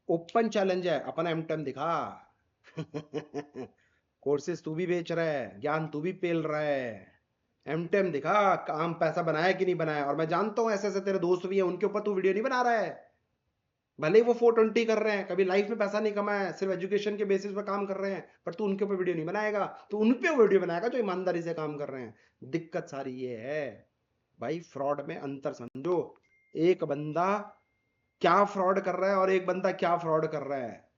A: ओपन चैलेंज है, अपना एम टेम दिखा। कोर्सेज तू भी बेच रहा है, ज्ञान तू भी पेल रहा है, एम टेम दिखा, काम पैसा बनाया कि नहीं बनाया। और मैं जानता हूं ऐसे ऐसे तेरे दोस्त भी हैं, उनके ऊपर तू वीडियो नहीं बना रहा है, भले ही वो 420 कर रहे हैं, कभी लाइफ में पैसा नहीं कमाया है, सिर्फ एजुकेशन के बेसिस पे काम कर रहे हैं, पर तू उनके ऊपर वीडियो नहीं बनाएगा, तो उन पे वीडियो बनाएगा जो ईमानदारी से काम कर रहे हैं। दिक्कत सारी ये है भाई, फ्रॉड में अंतर समझो। एक बंदा क्या फ्रॉड कर रहा है और एक बंदा क्या फ्रॉड कर रहा है,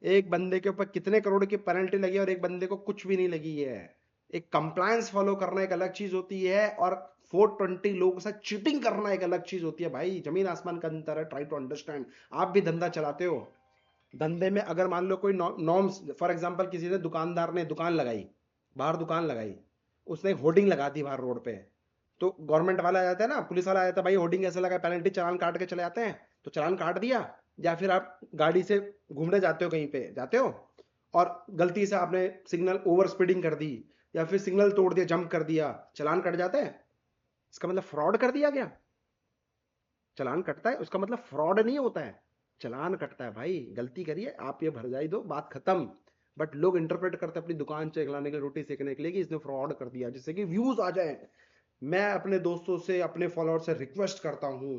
A: एक बंदे के ऊपर कितने करोड़ की पेनल्टी लगी है और एक बंदे को कुछ भी नहीं लगी है। एक कंप्लायंस फॉलो करना एक अलग चीज होती है, और 420 लोगों के साथ चीटिंग करना एक अलग चीज होती है भाई, जमीन आसमान का अंतर है, ट्राई टू अंडरस्टैंड। आप भी धंधा चलाते हो, धंधे में अगर मान लो कोई नॉर्म्स, फॉर एग्जांपल किसी ने दुकानदार ने दुकान लगाई, बाहर दुकान लगाई, उसने एक होर्डिंग लगा दी बाहर रोड पे, तो गवर्नमेंट वाला आ जाता है ना, पुलिस वाला आ जाता है, भाई होर्डिंग कैसे लगा, पेनल्टी, चालान काट के चले जाते हैं। तो चालान काट दिया, या फिर आप गाड़ी से घूमने जाते हो, कहीं पे जाते हो और गलती से आपने सिग्नल ओवर स्पीडिंग कर दी, या फिर सिग्नल तोड़ दिया, जंप कर दिया, चालान कट जाता है। इसका मतलब फ्रॉड कर दिया क्या? चालान कटता है, उसका मतलब फ्रॉड नहीं होता है, चालान कटता है। भाई गलती करिए, आप ये भरजाई दो, बात खत्म। बट लोग इंटरप्रेट करते हैं अपनी दुकान चलाने के लिए, रोटी सेकने के लिए, कि इसने फ्रॉड कर दिया जिससे कि व्यूज आ जाए। मैं अपने दोस्तों से, अपने फॉलोअर से रिक्वेस्ट करता हूं,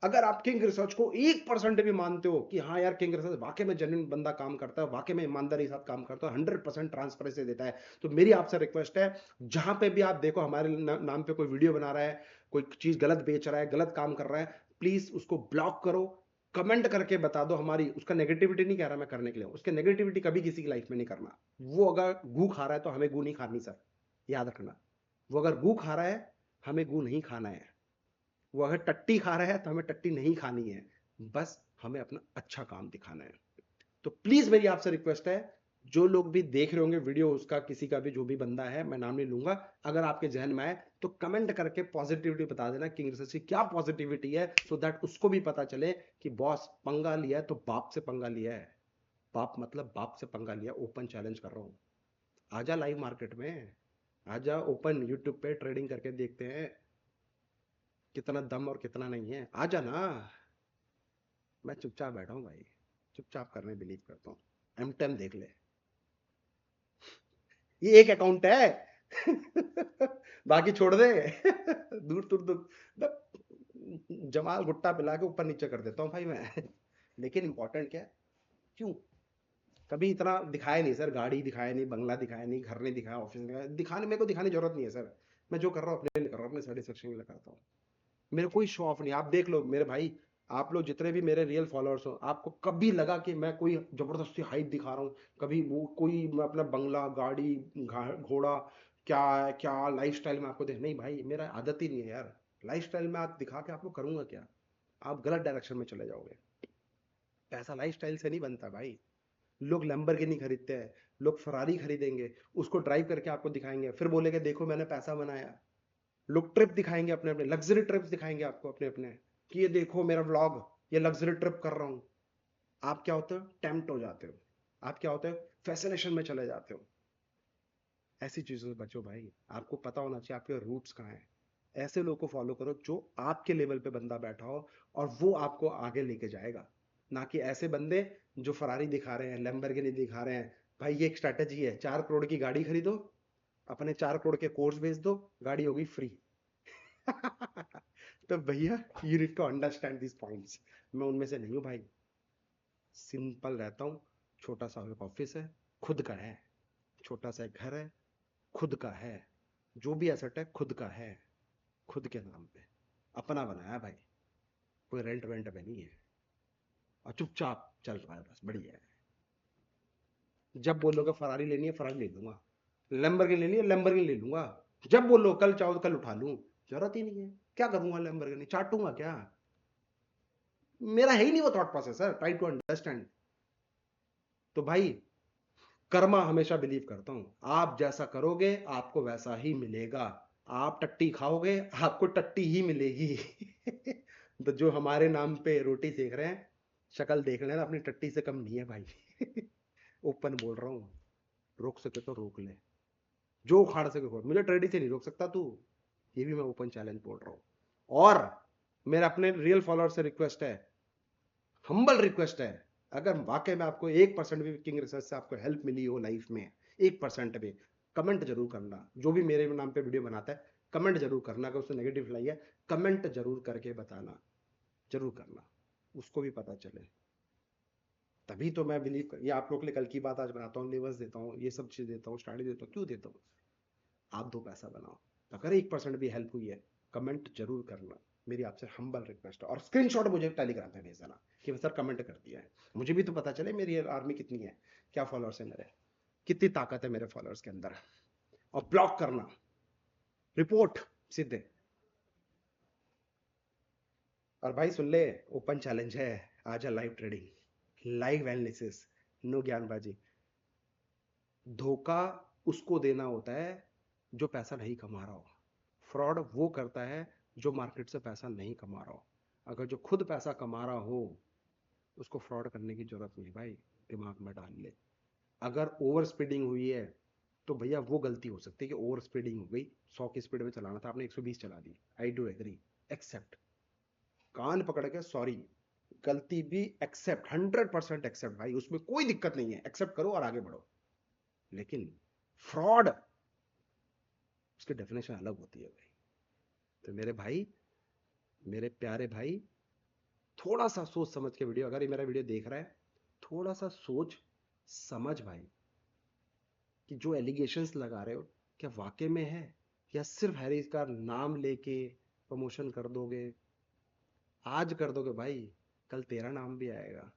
A: अगर आप किंग रिसर्च को 1% भी मानते हो कि हाँ यार किंग रिसर्च वाकई में जेन्युइन बंदा काम करता है, वाकई में ईमानदारी के साथ काम करता है, 100% ट्रांसपेरेंसी देता है, तो मेरी आपसे रिक्वेस्ट है, जहां पे भी आप देखो हमारे नाम पे कोई वीडियो बना रहा है, कोई चीज गलत बेच रहा है, गलत काम कर रहा है, प्लीज उसको ब्लॉक करो, कमेंट करके बता दो। हमारी उसका नेगेटिविटी नहीं कह रहा मैं करने के लिए, उसके नेगेटिविटी कभी किसी की लाइफ में नहीं करना। वो अगर गू खा रहा है तो हमें गू नहीं खानी सर, याद रखना। वो अगर गू खा रहा है, हमें गू नहीं खाना है। वो अगर टट्टी खा रहा है तो हमें टट्टी नहीं खानी है। बस हमें अपना अच्छा काम दिखाना है। तो प्लीज मेरी आपसे रिक्वेस्ट है, जो लोग भी देख रहे होंगे वीडियो, उसका किसी का भी जो भी बंदा है, मैं नाम नहीं लूंगा, अगर आपके जहन में आए तो कमेंट करके पॉजिटिविटी बता देना, किंग रिसर्च की क्या पॉजिटिविटी है, सो दैट उसको भी पता चले कि बॉस पंगा लिया है तो बाप से पंगा लिया है। बाप मतलब बाप से पंगा लिया। ओपन चैलेंज कर रहा हूं, आजा लाइव मार्केट में, आजा ओपन यूट्यूब पे ट्रेडिंग करके देखते हैं कितना दम और कितना नहीं है। आजा ना। मैं चुपचाप बैठा हूँ भाई, चुपचाप करने बिलीव करता हूँ। M10 देख ले, ये एक अकाउंट है। बाकी छोड़ दे। दूर दूर दूर जमाल गुट्टा पिला के ऊपर नीचे कर देता हूँ भाई मैं। लेकिन इंपॉर्टेंट क्या है, क्यों कभी इतना दिखाया नहीं सर, गाड़ी दिखाया नहीं, बंगला दिखाया नहीं, घर नहीं दिखाया, ऑफिस नहीं दिखाया, दिखाने मेरे को दिखाने की जरूरत नहीं है सर। मैं जो कर रहा हूँ अपने लिए कर रहा हूँ, अपने सेटिस्फेक्शन के लिए करता हूँ। मेरे कोई शो ऑफ नहीं। आप देख लो मेरे भाई, आप लोग जितने भी मेरे रियल फॉलोअर्स हो, आपको कभी लगा कि मैं कोई जबरदस्ती हाइट दिखा रहा हूँ? कभी वो कोई मैं अपना बंगला, गाड़ी, घोड़ा, क्या क्या लाइफस्टाइल में आपको देख, नहीं भाई, मेरा आदत ही नहीं है यार। लाइफस्टाइल में आप दिखा के आपको करूंगा क्या? आप गलत डायरेक्शन में चले जाओगे। पैसा लाइफस्टाइल से नहीं बनता भाई। लोग लैम्बोर्गिनी खरीदते हैं, लोग फरारी खरीदेंगे, उसको ड्राइव करके आपको दिखाएंगे, फिर बोलेंगे देखो मैंने पैसा बनाया। लोग ट्रिप दिखाएंगे, अपने अपने लग्जरी ट्रिप्स दिखाएंगे आपको, अपने अपने, कि ये देखो मेरा व्लॉग, ये लग्जरी ट्रिप कर रहा हूं। आप क्या होते हो? टेम्प्ट हो जाते हो। आप क्या होते हो? फैसिनेशन में चले जाते हो। ऐसी चीजों से बचो भाई। आपको पता होना चाहिए आपके रूट्स कहाँ हैं। ऐसे लोगों को फॉलो करो जो आपके लेवल पे बंदा बैठा हो, और वो आपको आगे लेके जाएगा। ना कि ऐसे बंदे जो फरारी दिखा रहे हैं, लैम्बोर्गिनी दिखा रहे हैं। भाई ये एक स्ट्रैटेजी है, 4 करोड़ की गाड़ी खरीदो, अपने 4 करोड़ के कोर्स बेच दो, गाड़ी होगी फ्री। तो भैया, you need to understand this points. मैं उनमें से नहीं हूं भाई। सिंपल रहता हूँ। छोटा सा एक ऑफिस है, खुद का है। छोटा सा एक घर है, खुद का है। जो भी एसेट है खुद का है, खुद के नाम पे, अपना बनाया है भाई। कोई रेंट वेंट पे नहीं है। और चुपचाप चल रहा है, बस बढ़िया है। जब बोलोगे फरारी लेनी है, फरारी ले लूंगा। लैम्बोर्गिनी लेनी है, लैम्बोर्गिनी ले लूंगा। जब बोलो कल चाहो तो कल उठा लूं। जरूरत ही नहीं है। क्या करूंगा लैम्बोर्गिनी, चाटूंगा क्या? मेरा है ही नहीं वो thought process sir, try to understand. तो भाई, कर्मा हमेशा बिलीव करता हूं, आप जैसा करोगे आपको वैसा ही मिलेगा। आप टट्टी खाओगे, आपको टट्टी ही मिलेगी। तो जो हमारे नाम पे रोटी सेक रहे हैं, शक्ल देख लेना, अपनी टट्टी से कम नहीं है भाई। ओपन बोल रहा हूँ, रोक सके तो रोक ले, जो उखाड़ सके उखाड़, मुझे ट्रेडी से नहीं रोक सकता तू। ये भी मैं ओपन चैलेंज बोल रहा हूँ। और मेरा अपने रियल फॉलोअर से रिक्वेस्ट है, हम्बल रिक्वेस्ट है, अगर वाकई में आपको 1% भी किंग रिसर्च से आपको हेल्प मिली हो लाइफ में, 1% भी, कमेंट जरूर करना। जो भी मेरे नाम पे वीडियो बनाता है, कमेंट जरूर करना। अगर उससे नेगेटिव लाई है, कमेंट जरूर करके बताना, जरूर करना, उसको भी पता चले। तभी तो मैं बिलीव कर, ये आप लोग के लिए कल की बात आज बनाता हूँ, लेवर्स देता हूँ, ये सब चीज देता हूँ, स्ट्रैटेजी देता हूँ। क्यों देता हूँ? आप दो पैसा बनाओ। अगर 1% भी हेल्प हुई है, कमेंट जरूर करना। मेरी आपसे हम्बल रिक्वेस्ट है। और स्क्रीनशॉट मुझे टेलीग्राम पे भेज देना कि सर कमेंट कर दिया है, मुझे भी तो पता चले मेरी आर्मी कितनी है, क्या फॉलोअर्स है मेरे, कितनी ताकत है मेरे फॉलोअर्स के अंदर। और ब्लॉक करना, रिपोर्ट सीधे। और भाई सुन ले, ओपन चैलेंज है, आजा live trading, live analysis, no ज्ञानबाजी। धोखा उसको देना होता है जो पैसा नहीं कमा रहा हो, फ्रॉड वो करता है जो मार्केट से पैसा नहीं कमा रहा हो। अगर जो खुद पैसा कमा रहा हो उसको फ्रॉड करने की जरूरत नहीं भाई, दिमाग में डाल ले। अगर ओवर स्पीडिंग हुई है तो भैया वो गलती हो सकती है कि ओवर स्पीडिंग हो गई, 100 की स्पीड में चलाना था, आपने 120 चला दी, आई डू एग्री, एक्सेप्ट, कान पकड़ के सॉरी, गलती भी एक्सेप्ट, 100% एक्सेप्ट भाई, उसमें कोई दिक्कत नहीं है, एक्सेप्ट करो और आगे बढ़ो। लेकिन फ्रॉड, उसकी डेफिनेशन अलग होती है भाई। तो मेरे भाई, मेरे प्यारे भाई, थोड़ा सा सोच समझ के वीडियो, अगर ये मेरा वीडियो देख रहा है, थोड़ा सा सोच समझ भाई, कि जो एलिगेशंस लगा रहे हो क्या वाकई में है, या सिर्फ हैरी का नाम लेके प्रमोशन कर दोगे। आज कर दोगे भाई, कल तेरा नाम भी आएगा,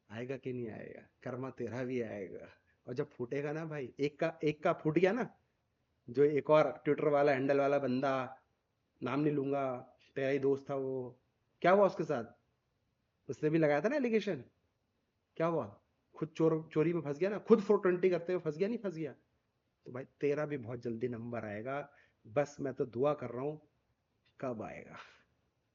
A: आएगा कि नहीं आएगा, कर्मा तेरा भी आएगा। और जब फूटेगा ना भाई, एक का फूट गया ना, जो एक और ट्विटर वाला हैंडल वाला बंदा, नाम नहीं लूंगा, तेरा ही दोस्त था वो, क्या हुआ उसके साथ, उसने भी लगाया था ना एलिगेशन, क्या हुआ, खुद चोरी में फंस गया ना, खुद 420 करते हुए फंस गया, नहीं फंस गया। तो भाई तेरा भी बहुत जल्दी नंबर आएगा, बस मैं तो दुआ कर रहा हूँ, कब आएगा,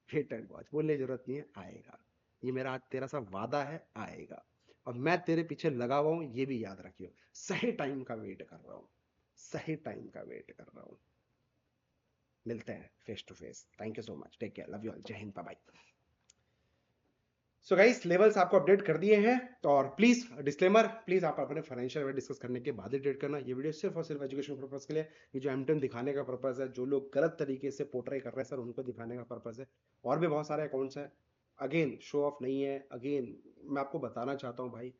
A: वेट एंड वॉच, बोलने की जरूरत नहीं है, आएगा। ये मेरा आज तेरा सा वादा है, आएगा। और मैं तेरे पीछे लगा हुआ हूँ, ये भी याद रखियो, सही टाइम का वेट कर रहा हूँ, सही टाइम का वेट कर रहा हूँ। मिलते हैं face to face. Thank you so much, take care, love you all, जय हिंद, बाय। सो गाइस, लेवल्स आपको अपडेट कर दिए हैं, तो और प्लीज डिस्क्लेमर, प्लीज आप अपने फाइनेंशियल डिस्कस करने के बाद ही ट्रेड करना। ये वीडियो सिर्फ और सिर्फ एजुकेशन पर्पस के लिए, ये जो M10 दिखाने का पर्पस है, जो लोग गलत तरीके से पोर्ट्रे कर रहे हैं सर, उनको दिखाने का पर्पस है। और भी बहुत सारे अकाउंट्स हैं, अगेन शो ऑफ नहीं है, अगेन मैं आपको बताना चाहता हूँ भाई,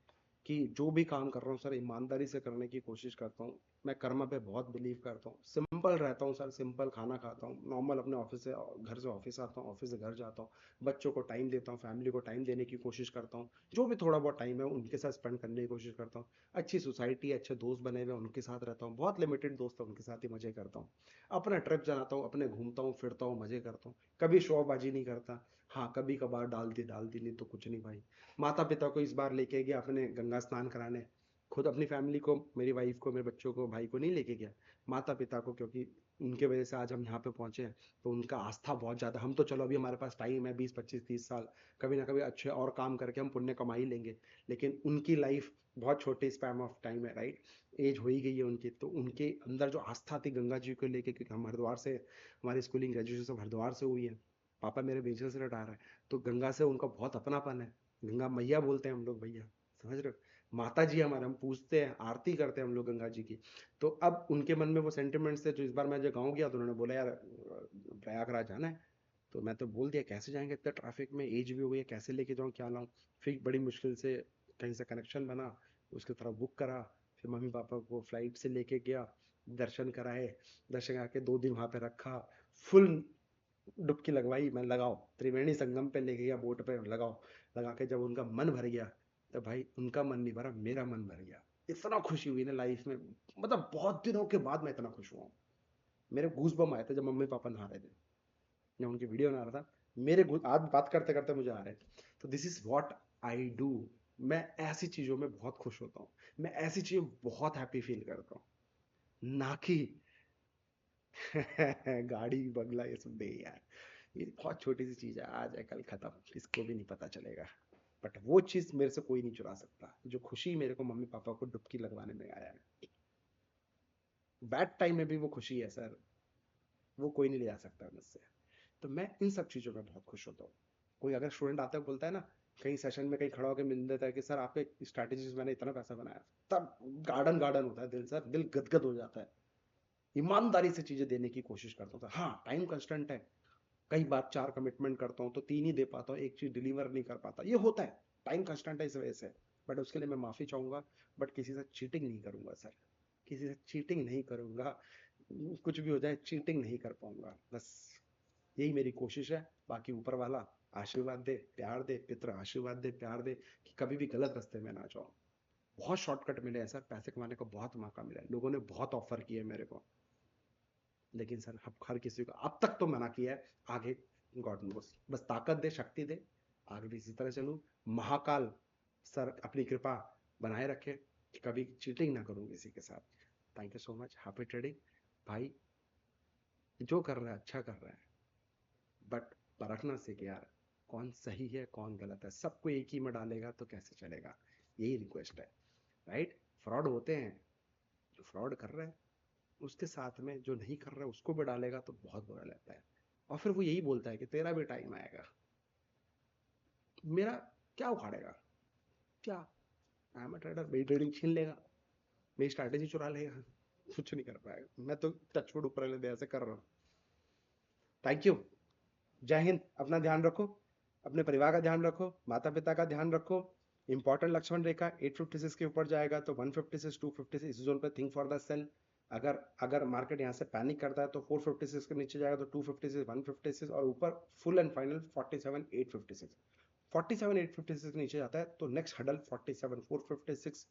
A: कि जो भी काम कर रहा हूँ सर, ईमानदारी से करने की कोशिश करता हूँ। मैं कर्म पे बहुत बिलीव करता हूँ, सिंपल रहता हूँ सर, सिंपल खाना खाता हूँ, नॉर्मल अपने ऑफिस से घर से ऑफिस आता हूँ, ऑफिस से घर जाता हूँ, बच्चों को टाइम देता हूँ, फैमिली को टाइम देने की कोशिश करता हूँ, जो भी थोड़ा बहुत टाइम है उनके साथ स्पेंड करने की कोशिश करता हूँ। अच्छी सोसाइटी, अच्छे दोस्त बने हुए उनके साथ रहता हूँ, बहुत लिमिटेड दोस्त है उनके साथ ही मजे करता हूँ। अपना ट्रिप जाता हूँ, अपने घूमता हूँ, फिरता हूँ, मजे करता हूँ, कभी शोबाजी नहीं करता। हाँ, कभी कभार डाल दी नहीं तो कुछ नहीं भाई। माता पिता को इस बार लेके गया अपने गंगा स्नान कराने, खुद अपनी फैमिली को, मेरी वाइफ को, मेरे बच्चों को, भाई को नहीं लेके गया, माता पिता को, क्योंकि उनके वजह से आज हम यहाँ पे पहुंचे हैं। तो उनका आस्था बहुत ज़्यादा, हम तो चलो अभी हमारे पास टाइम है 20 25 30 साल, कभी ना कभी अच्छे और काम करके हम पुण्य कमा ही लेंगे। लेकिन उनकी लाइफ बहुत छोटे स्पैम ऑफ टाइम है, राइट, एज हो ही गई है उनकी, तो उनके अंदर जो आस्था थी गंगा जी को लेके, क्योंकि हम हरिद्वार से, हमारी स्कूलिंग ग्रेजुएशन सब हरिद्वार से हुई है, पापा मेरे बेचने से रिटायर है, तो गंगा से उनका बहुत अपनापन है। गंगा मैया बोलते हैं हम लोग भैया, समझ रहे हो, माता जी हमारे, हम पूछते हैं, आरती करते हैं हम लोग गंगा जी की। तो अब उनके मन में वो सेंटिमेंट्स थे, जो इस बार मैं जो गाँव गया तो उन्होंने बोला यार प्रयागराज जाना है। तो मैं तो बोल दिया कैसे जाएंगे इतने ट्रैफिक में, एज भी हो गई है, कैसे लेके जाऊँ, क्या लाऊं। फिर बड़ी मुश्किल से कहीं से कनेक्शन बना, उसकी तरफ बुक करा, फिर मम्मी पापा को फ्लाइट से लेके गया, दर्शन कराए, दर्शन करके 2 दिन वहां पे रखा, फुल डुबकी लगवाई, मैं लगाओ त्रिवेणी संगम पे लेके गया, बोट पे लगाओ, लगा के जब उनका मन भर गया, तो भाई उनका मन नहीं भरा, मेरा मन भर गया। इतना खुशी हुई ना लाइफ में, मतलब बहुत दिनों के बाद मैं इतना खुश हुआ हूँ। मेरे गूज बम आए थे जब मम्मी पापा नहा रहे थे, मैं उनकी वीडियो बना रहा था, मेरे आज बात करते करते मुझे आ रहे हैं। तो this is what I do, मैं ऐसी चीजों में बहुत खुश होता हूँ, मैं ऐसी चीजें बहुत हैप्पी फील करता हूँ, ना कि गाड़ी बंगला ये सब नहीं यार, ये बहुत छोटी सी चीज है, आज है कल खत्म, इसको भी नहीं पता चलेगा। बट वो चीज मेरे से कोई नहीं चुरा सकता, जो खुशी मेरे को मम्मी पापा को डुबकी लगवाने में आया है, बैड टाइम में भी वो खुशी है सर, वो कोई नहीं ले जा सकता मुझसे। तो मैं इन सब चीज़ों में बहुत खुश होता हूँ। कोई अगर स्टूडेंट आता है बोलता है ना, कहीं सेशन में कहीं खड़ा होकर मिल देता है कि सर आपके स्ट्रैटेजी से मैंने इतना पैसा बनाया, तब गार्डन गार्डन होता है दिल, सर दिल गदगद हो जाता है। ईमानदारी से चीज़ें देने की कोशिश करता हूँ। हाँ, टाइम कंस्टेंट है, कई बार 4 कमिटमेंट करता हूँ तो 3 ही दे पाता हूँ, एक चीज़ डिलीवर नहीं कर पाता, ये होता है, टाइम कंस्टेंट है इस वजह से। बट उसके लिए मैं माफ़ी चाहूँगा, बट किसी से चीटिंग नहीं करूँगा सर, किसी से चीटिंग नहीं करूँगा, कुछ भी हो जाए चीटिंग नहीं कर पाऊंगा, बस यही मेरी कोशिश है। बाकी ऊपर वाला आशीर्वाद दे, प्यार दे, पितर आशीर्वाद दे, प्यार दे, कि कभी भी गलत रास्ते में ना जाओ। बहुत शॉर्टकट मिले हैं सर, पैसे कमाने का बहुत मौका मिला है, लोगों ने बहुत ऑफर किए मेरे को, लेकिन सर हर किसी को अब तक तो मना किया है, आगे गॉड नोस, बस ताकत दे, शक्ति दे, आगे भी इसी तरह चलूं। महाकाल सर अपनी कृपा बनाए रखे, कभी चीटिंग ना करूं किसी के साथ। Thank you so much, happy trading. भाई जो कर रहा है अच्छा कर रहा है, बट परखना सीख यार, कौन सही है कौन गलत है। सबको एक ही में डालेगा तो कैसे चलेगा, यही रिक्वेस्ट है, राइट। फ्रॉड होते हैं, जो फ्रॉड कर रहा है उसके साथ में जो नहीं कर रहा है उसको भी डालेगा तो बहुत बुरा लगता है। और फिर वो यही बोलता है कि तेरा भी टाइम आएगा। मेरा क्या उखाड़ेगा, क्या, आई एम अ ट्रेडर, मेरी ट्रेडिंग छीन लेगा, मेरी स्ट्रैटेजी चुरा लेगा, कुछ नहीं कर पाएगा। मैं तो टचवुड ऊपर वाले दया से कर रहा हूँ। थैंक यू, जय हिंद। अपना ध्यान रखो, अपने परिवार का ध्यान रखो, माता पिता का ध्यान रखो। इंपॉर्टेंट लक्ष्मण रेखा 856 के ऊपर जाएगा तो 156 256 इस जोन पे थिंक फॉर द सेल। अगर अगर मार्केट यहाँ से पैनिक करता है तो 456 के नीचे जाएगा तो 256 156 और ऊपर फुल एंड फाइनल 47 856। 47 856 के नीचे जाता है तो नेक्स्ट हडल 47 456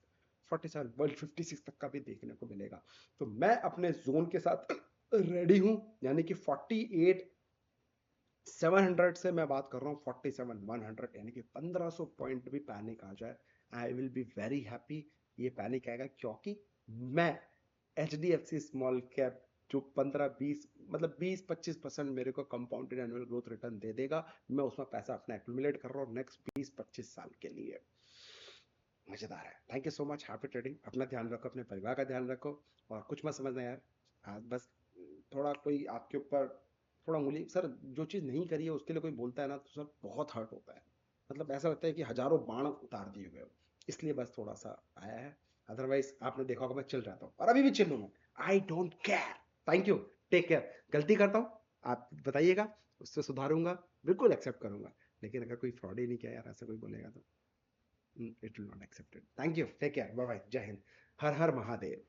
A: 47 156 तक का भी देखने को मिलेगा। तो मैं अपने जोन के साथ रेडी हूं, यानी कि 48 700 से मैं बात कर रहा हूँ 47 100, यानी कि 1500 पॉइंट भी पैनिक आ जाए, I will be very happy. ये पैनिक आएगा क्योंकि मैं HDFC स्मॉल कैप जो 15-20 मतलब 20-25% मेरे को कंपाउंडेड एनुअल ग्रोथ रिटर्न दे देगा, मैं उसमें पैसा अपना एक्यूमुलेट कर रहा हूँ नेक्स्ट 20-25 साल के लिए। मजेदार है। Thank you so much, happy trading. अपना ध्यान रखो, अपने परिवार का ध्यान रखो, और कुछ मत समझना यार। बस थोड़ा कोई आपके ऊपर थोड़ा उंगली, सर जो चीज़ नहीं करी है उसके लिए कोई बोलता है ना तो सर बहुत हर्ट होता है। मतलब ऐसा लगता है कि हजारों बाण उतार दिए हुए हो, इसलिए बस थोड़ा सा आया है। अदरवाइज आपने देखा होगा मैं चिल रहता हूँ और अभी भी चिल हूँ मैं, I don't care. Thank you, take care. गलती करता हूँ आप बताइएगा, उससे सुधारूंगा, बिल्कुल एक्सेप्ट करूंगा। लेकिन अगर कोई फ्रॉड ही नहीं किया यार, ऐसा कोई बोलेगा तो it will not accept it. Thank you, take care, bye bye, जय हिंद, हर हर महादेव।